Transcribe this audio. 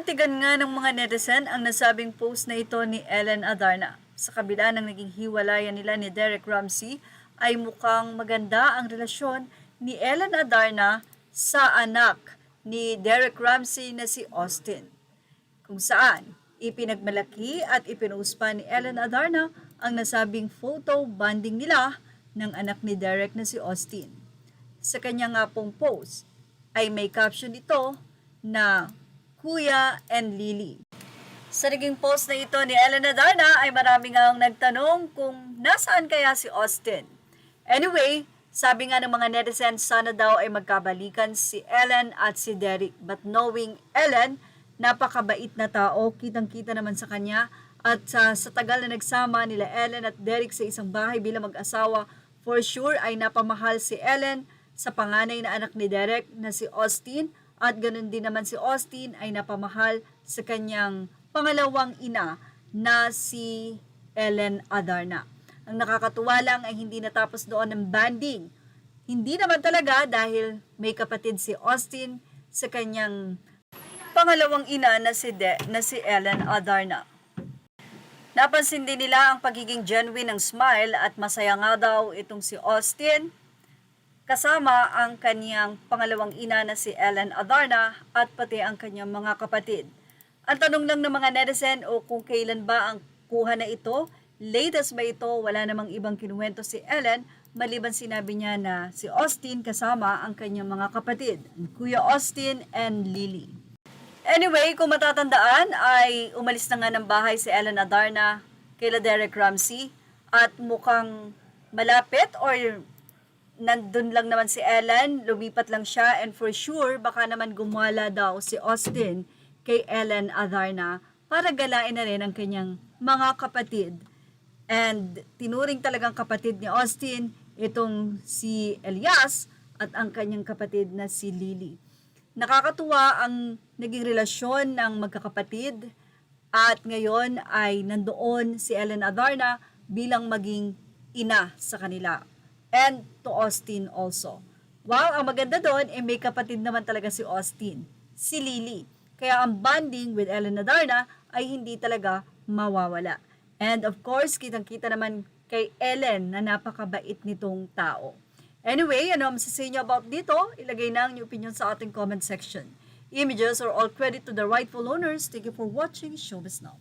Pinanintigan nga ng mga netizen ang nasabing post na ito ni Ellen Adarna. Sa kabila ng naging hiwalayan nila ni Derek Ramsey, ay mukhang maganda ang relasyon ni Ellen Adarna sa anak ni Derek Ramsey na si Austin, kung saan ipinagmalaki at ipinost pa ni Ellen Adarna ang nasabing photo bonding nila ng anak ni Derek na si Austin. Sa kanya nga pong post ay may caption ito na Kuya and Lily. Sa naging post na ito ni Ellen Adarna ay marami ngang nagtanong kung nasaan kaya si Austin. Anyway, sabi nga ng mga netizens, sana daw ay magkabalikan si Ellen at si Derek. But knowing Ellen, napakabait na tao, kitang-kita naman sa kanya. At sa tagal na nagsama nila Ellen at Derek sa isang bahay bilang mag-asawa, for sure ay napamahal si Ellen sa panganay na anak ni Derek na si Austin. At ganun din naman si Austin ay napamahal sa kanyang pangalawang ina na si Ellen Adarna. Ang nakakatuwa lang ay hindi natapos doon ng banding. Hindi naman talaga dahil may kapatid si Austin sa kanyang pangalawang ina na si Ellen Adarna. Napansin din nila ang pagiging genuine ng smile at masaya nga daw itong si Austin kasama ang kanyang pangalawang ina na si Ellen Adarna at pati ang kanyang mga kapatid. Ang tanong lang ng mga netizen o kung kailan ba ang kuha na ito, latest ba ito, wala namang ibang kinuwento si Ellen maliban sinabi niya na si Austin kasama ang kanyang mga kapatid, Kuya Austin and Lily. Anyway, kung matatandaan ay umalis na nga ng bahay si Ellen Adarna kila Derek Ramsey at mukhang malapit or nandun lang naman si Ellen, lumipat lang siya and for sure baka naman gumala daw si Austin kay Ellen Adarna para galain na rin ang kanyang mga kapatid. And tinuring talagang kapatid ni Austin itong si Elias at ang kanyang kapatid na si Lily. Nakakatuwa ang naging relasyon ng magkakapatid at ngayon ay nandoon si Ellen Adarna bilang maging ina sa kanila. And to Austin also. Wow, ang maganda doon, may kapatid naman talaga si Austin, si Lily. Kaya ang bonding with Ellen Adarna ay hindi talaga mawawala. And of course, kitang-kita naman kay Ellen na napakabait nitong tao. Anyway, ano ang masasabi niyo about dito? Ilagay na ang inyong opinion sa ating comment section. Images are all credit to the rightful owners. Thank you for watching. Showbiz Now.